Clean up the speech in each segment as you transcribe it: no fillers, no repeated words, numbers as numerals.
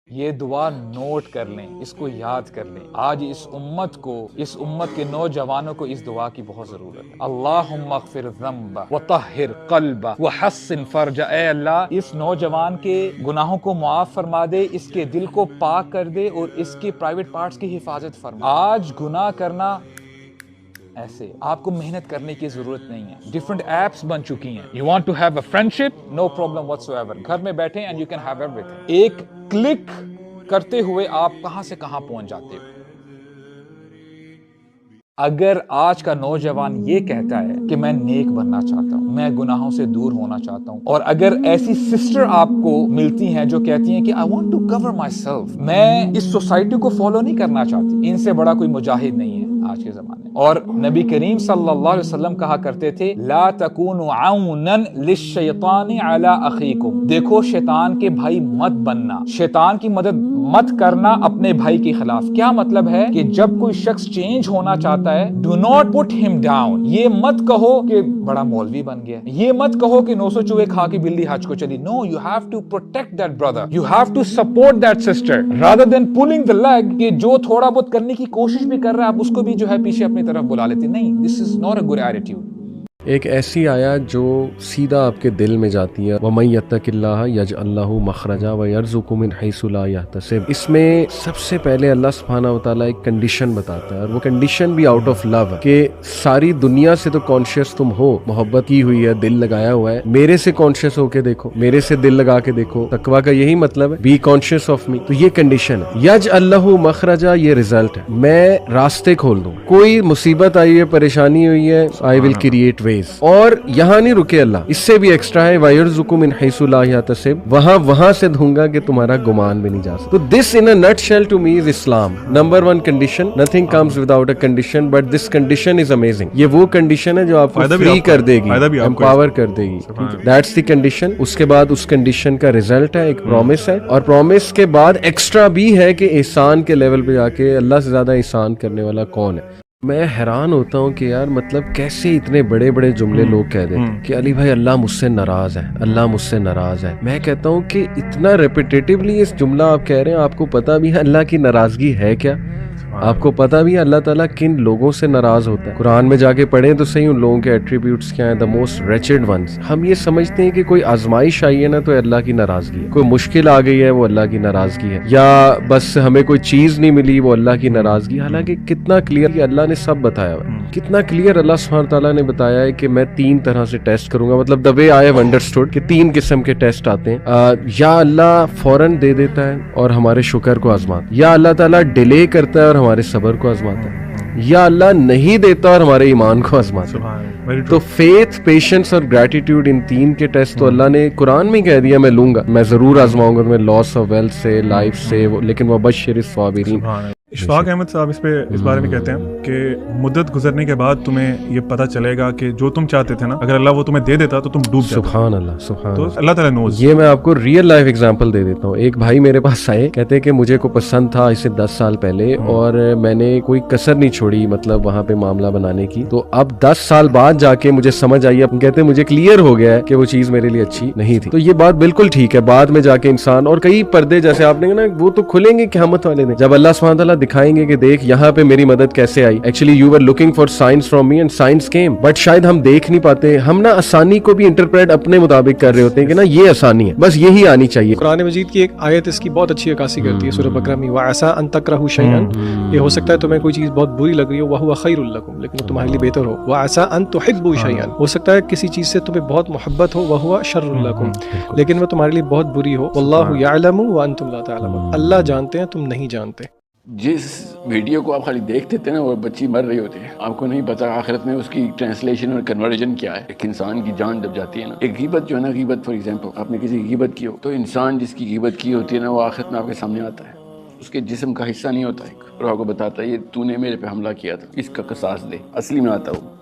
یہ دعا نوٹ کر لیں، اس کو یاد کر لیں. آج اس امت کے نوجوانوں کو اس دعا کی بہت ضرورت ہے. اللہم اغفر ذنبہ وطہر قلبہ وحسن فرجہ. اے اللہ اس نوجوان کے گناہوں کو معاف فرما دے، اس کے دل کو پاک کر دے اور اس کے پرائیویٹ پارٹس کی حفاظت فرما. آج گناہ کرنا ایسے آپ کو محنت کرنے کی ضرورت نہیں ہے. ڈفرنٹ ایپس بن چکی ہیں. You want to have a friendship, no problem whatsoever. گھر میں بیٹھے and you can have everything. ایک کلک کرتے ہوئے آپ کہاں سے کہاں پہنچ جاتے ہو. اگر آج کا نوجوان یہ کہتا ہے کہ میں نیک بننا چاہتا ہوں، میں گناہوں سے دور ہونا چاہتا ہوں، اور اگر ایسی سسٹر آپ کو ملتی ہیں جو کہتی ہیں کہ I want to cover myself، میں اس سوسائٹی کو فالو نہیں کرنا چاہتی، ان سے بڑا کوئی مجاہد نہیں ہے آج کے زمانے میں. اور نبی کریم صلی اللہ علیہ وسلم کہا کرتے تھے لا تکونوا عونا للشیطان علی اخیکم. دیکھو شیطان کے بھائی مت بننا، شیطان کی مدد مت کرنا اپنے بھائی کے خلاف. کیا مطلب ہے کہ جب کوئی شخص چینج ہونا چاہتا ہے، ڈو ناٹ پٹ ہم ڈاؤن. یہ مت کہو کہ بڑا مولوی بن گیا، یہ مت کہو کہ 900 چوہے کھا کے بلی حج کو چلی. No, you have to protect that brother, you have to support that sister rather than pulling the leg. کہ جو تھوڑا بہت کرنے کی کوشش بھی کر رہا ہے آپ اس کو بھی جو ہے پیچھے اپنی طرف بلا لیتے. نہیں، this is not a good attitude. ایک ایسی آیت جو سیدھا آپ کے دل میں جاتی ہے، وَمَن يَتَّقِ اللَّهَ يَجْعَل لَّهُ مَخْرَجًا وَيَرْزُقْهُ مِنْ حَيْثُ لَا يَحْتَسِبُ. اس میں سب سے پہلے اللہ سبحانہ و تعالیٰ ایک کنڈیشن بتاتا ہے، اور وہ کنڈیشن بھی آؤٹ آف لو ہے کہ ساری دنیا سے تو کانشیس تم ہو، محبت کی ہوئی ہے، دل لگایا ہوا ہے، میرے سے کانشیس ہو کے دیکھو، میرے سے دل لگا کے دیکھو. تقویٰ کا یہی مطلب ہے، بی کانشیس آف می. تو یہ کنڈیشن ہے. یجعل لہ مخرجا، یہ ریزلٹ ہے، میں راستے کھول دوں. کوئی مصیبت آئی ہے، پریشانی ہوئی ہے، آئی ول کریٹ ویز. اور یہاں نہیں رکے اللہ، اس سے بھی ایکسٹرا ہے وَيَرْزُقُ مِنْ حَيْثُ لَا يَحْتَسِبُ. وہاں سے دوں گا کہ تمہارا گمان بھی نہیں جا سکتا. تو this in a nutshell to me is Islam. Number 1 condition, nothing comes without a condition, but this condition is amazing. یہ وہ کنڈیشن ہے جو آپ کو فری کر دے گی، امپاور کر دے گی. That's the condition. اس کے بعد اس کنڈیشن کا ریزلٹ ہے ایک پرومس ہے، اور پرومس کے بعد ایکسٹرا بھی ہے کہ احسان کے لیول پہ جا کے اللہ سے زیادہ احسان کرنے والا کون ہے. میں حیران ہوتا ہوں کہ یار مطلب کیسے اتنے بڑے بڑے جملے لوگ کہہ دیتے ہیں کہ علی بھائی اللہ مجھ سے ناراض ہے، اللہ مجھ سے ناراض ہے. میں کہتا ہوں کہ اتنا ریپیٹیٹیولی اس جملہ آپ کہہ رہے ہیں، آپ کو پتہ بھی ہے اللہ کی ناراضگی ہے کیا؟ آپ کو پتہ بھی ہے اللہ تعالیٰ کن لوگوں سے ناراض ہوتا ہے؟ قرآن میں جا کے پڑھیں تو صحیح ان لوگوں کے ایٹریبیوٹس کیا ہیں، the most wretched ones. ہم یہ سمجھتے ہیں کہ کوئی آزمائش آئی ہے نا تو اللہ کی ناراضگی ہے، کوئی مشکل آ گئی ہے وہ اللہ کی ناراضگی ہے، یا بس ہمیں کوئی چیز نہیں ملی وہ اللہ کی ناراضگی. حالانکہ کتنا کلیئر کہ اللہ نے سب بتایا ہوا ہے، کتنا کلیئر اللہ سبحانہ تعالیٰ نے بتایا ہے کہ میں 3 طرح سے ٹیسٹ کروں گا. مطلب the way I have understood کہ 3 قسم کے ٹیسٹ آتے ہیں. یا اللہ فوراً دے دیتا ہے اور ہمارے شکر کو آزماتا ہے، یا اللہ تعالیٰ ڈیلے کرتا ہے اور ہمارے صبر کو آزماتا ہے، یا اللہ نہیں دیتا اور ہمارے ایمان کو آزماتا ہے. تو فیتھ، پیشنس اور گریٹیٹیوڈ، ان 3 کے ٹیسٹ تو اللہ نے قرآن میں کہہ دیا میں لوں گا، میں ضرور آزماؤں گا تمہیں، لاس آف ویلتھ سے، لائف سے، لیکن وبشر الصابرین. اشفاق احمد صاحب اس بارے میں کہتے ہیں کہ مدت گزرنے کے بعد تمہیں یہ پتہ چلے گا کہ جو تم چاہتے تھے نا اگر اللہ وہ تمہیں دے دیتا تو تم ڈوب جاتے. سبحان اللہ، سبحان تو اللہ. اللہ تعالیٰ نوز. یہ میں آپ کو ریئل لائف ایگزامپل دے دیتا ہوں. ایک بھائی میرے پاس آئے، کہتے کہ مجھے کو پسند تھا اسے 10 سال پہلے، اور میں نے کوئی کسر نہیں چھوڑی مطلب وہاں پہ معاملہ بنانے کی. تو اب 10 سال بعد جا کے مجھے سمجھ آئی، اب کہتے مجھے کلیئر ہو گیا ہے کہ وہ چیز میرے لیے اچھی نہیں تھی. تو یہ بات بالکل ٹھیک ہے. بعد میں جا کے انسان، اور کئی پردے جیسے آپ نے کہا نا وہ تو کھلیں گے قیامت والے دن، جب اللہ سبحانہ تعالیٰ دکھائیں گے کہ دیکھ یہاں پہ میری مدد کیسے آئی. Actually you were looking for signs from me and signs came, but شاید ہم دیکھ نہیں پاتے. ہم نا آسانی کو بھی انٹرپریٹ اپنے مطابق کر رہے ہوتے ہیں کہ نا یہ آسانی ہے، بس یہی آنی چاہیے. قرآن مجید کی ایک آیت اس کی بہت اچھی عکاسی کرتی ہے سورہ بقرہ میں، وَعَسَىٰ أَن تَكْرَهُوا شَيْئًا، یہ ہو سکتا ہے تمہیں کوئی چیز بہت بری لگ رہی ہو، وَهُوَ خَيْرٌ لَكُمْ، لیکن وہ تمہارے لیے بہتر ہو. وَعَسَىٰ أَن تُحِبُّوا شَيْئًا، ہو سکتا ہے کسی چیز سے تمہیں بہت محبت ہو، وَهُوَ شَرٌ لَكُمْ، لیکن وہ تمہارے لیے بہت بری ہو. وَاللَّهُ يَعْلَمُ وَأَنْتُمْ لَا تَعْلَمُونَ، اللہ جانتے ہیں تم نہیں جانتے. جس ویڈیو کو آپ خالی دیکھتے تھے نا وہ بچی مر رہی ہوتی ہے، آپ کو نہیں پتا آخرت میں اس کی ٹرانسلیشن اور کنورژن کیا ہے. ایک انسان کی جان جب جاتی ہے نا، ایک غیبت جو ہے نا، غیبت فار ایگزامپل آپ نے کسی کی غیبت کی ہو تو انسان جس کی غیبت کی ہوتی ہے نا وہ آخرت میں آپ کے سامنے آتا ہے، اس کے جسم کا حصہ نہیں ہوتا ایک، اور آپ کو بتاتا ہے یہ تو نے میرے پہ حملہ کیا تھا، اس کا قصاص دے. اصلی میں آتا وہ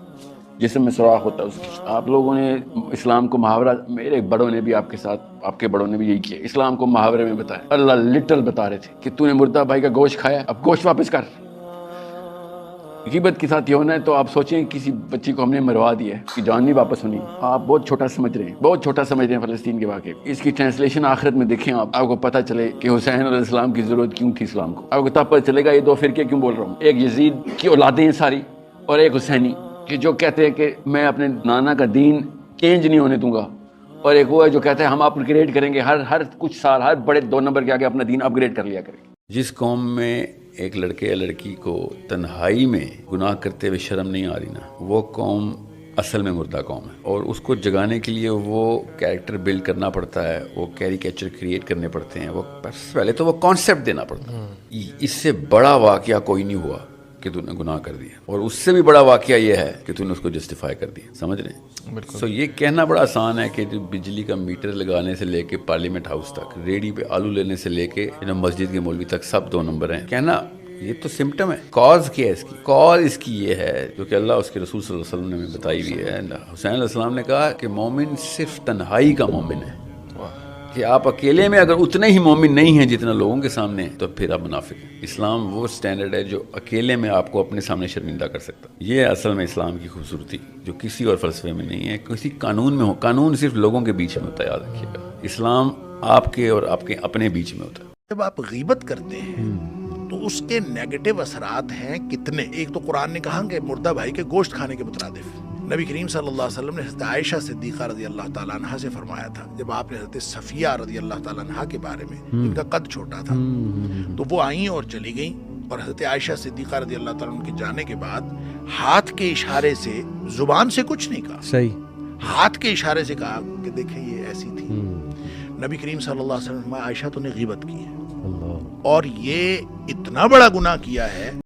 جسم میں سوراخ ہوتا ہے اس کی. آپ لوگوں نے اسلام کو محاورہ، میرے بڑوں نے بھی آپ کے ساتھ، آپ کے بڑوں نے بھی یہی کیا، اسلام کو محاورے میں بتایا. اللہ لٹرل بتا رہے تھے کہ تو نے مردہ بھائی کا گوشت کھایا، اب گوشت واپس کر. غیبت کے ساتھ یہ ہونا ہے تو آپ سوچیں کسی بچی کو ہم نے مروا دیا ہے, اس کی جان نہیں واپس ہونی. آپ بہت چھوٹا سمجھ رہے ہیں, بہت چھوٹا سمجھ رہے ہیں فلسطین کے واقعے. اس کی ٹرانسلیشن آخرت میں دیکھیں آپ کو پتہ چلے کہ حسین علیہ السلام کی ضرورت کیوں تھی اسلام کو. آپ کو تب پتہ چلے گا یہ دو فرقے کیوں بول رہا ہوں. ایک یزید کی اولادیں ہیں ساری, اور ایک حسینی کہ جو کہتے ہیں کہ میں اپنے نانا کا دین چینج نہیں ہونے دوں گا, اور ایک وہ ہے جو کہتا ہے ہم اپ گریڈ کریں گے, ہر کچھ سال ہر بڑے 2 نمبر کے آگے اپنا دین اپ گریڈ کر لیا کریں. جس قوم میں ایک لڑکے یا لڑکی کو تنہائی میں گناہ کرتے ہوئے شرم نہیں آ رہی نا, وہ قوم اصل میں مردہ قوم ہے. اور اس کو جگانے کے لیے وہ کیریکٹر بلڈ کرنا پڑتا ہے, وہ کیریکیچر کریٹ کرنے پڑتے ہیں, وہ پہلے تو وہ کانسیپٹ دینا پڑتا ہے. اس سے بڑا واقعہ کوئی نہیں ہوا کہ تو نے گناہ کر دیا, اور اس سے بھی بڑا واقعہ یہ ہے کہ تو نے اس کو جسٹیفائی کر دیا. سمجھ رہے ہیں؟ سو یہ کہنا بڑا آسان ہے کہ جو بجلی کا میٹر لگانے سے لے کے پارلیمنٹ ہاؤس تک, ریڈی پہ آلو لینے سے لے کے مسجد کے مولوی تک سب 2 نمبر ہیں. کہنا یہ تو سمٹم ہے. کاز کیا ہے اس کی؟ کاز اس کی یہ ہے جو کہ اللہ اس کے رسول صلی اللہ علیہ وسلم نے ہمیں بتائی ہوئی ہے. حسین علیہ السلام نے کہا کہ مومن صرف تنہائی کا مومن ہے, کہ آپ اکیلے میں اگر اتنے ہی مومن نہیں ہیں جتنا لوگوں کے سامنے ہیں تو پھر آپ منافق ہیں. اسلام وہ سٹینڈرڈ ہے جو اکیلے میں آپ کو اپنے سامنے شرمندہ کر سکتا. یہ ہے اصل میں اسلام کی خوبصورتی, جو کسی اور فلسفے میں نہیں ہے, کسی قانون میں ہو. قانون صرف لوگوں کے بیچ میں ہوتا ہے, یاد رکھیے گا. اسلام آپ کے اور آپ کے اپنے بیچ میں ہوتا ہے. جب آپ غیبت کرتے ہیں تو اس کے نیگیٹو اثرات ہیں کتنے. ایک تو قرآن نے کہا کہ مردہ بھائی کے گوشت کھانے کے مترادف. نبی کریم صلی اللہ علیہ وسلم نے حضرت عائشہ صدیقہ رضی اللہ تعالیٰ عنہ سے فرمایا تھا, جب آپ نے حضرت صفیہ رضی اللہ تعالیٰ عنہ کے بارے میں, ان کا قد چھوٹا تھا, تو وہ آئیں اور چلی گئیں, اور حضرت عائشہ صدیقہ رضی اللہ تعالیٰ عنہ کے جانے کے بعد ہاتھ کے اشارے سے, زبان سے کچھ نہیں کہا, صحیح, ہاتھ کے اشارے سے کہا کہ دیکھیں یہ ایسی تھی. نبی کریم صلی اللہ علیہ وسلم عائشہ تو نے غیبت کی ہے, اور یہ اتنا بڑا گناہ کیا ہے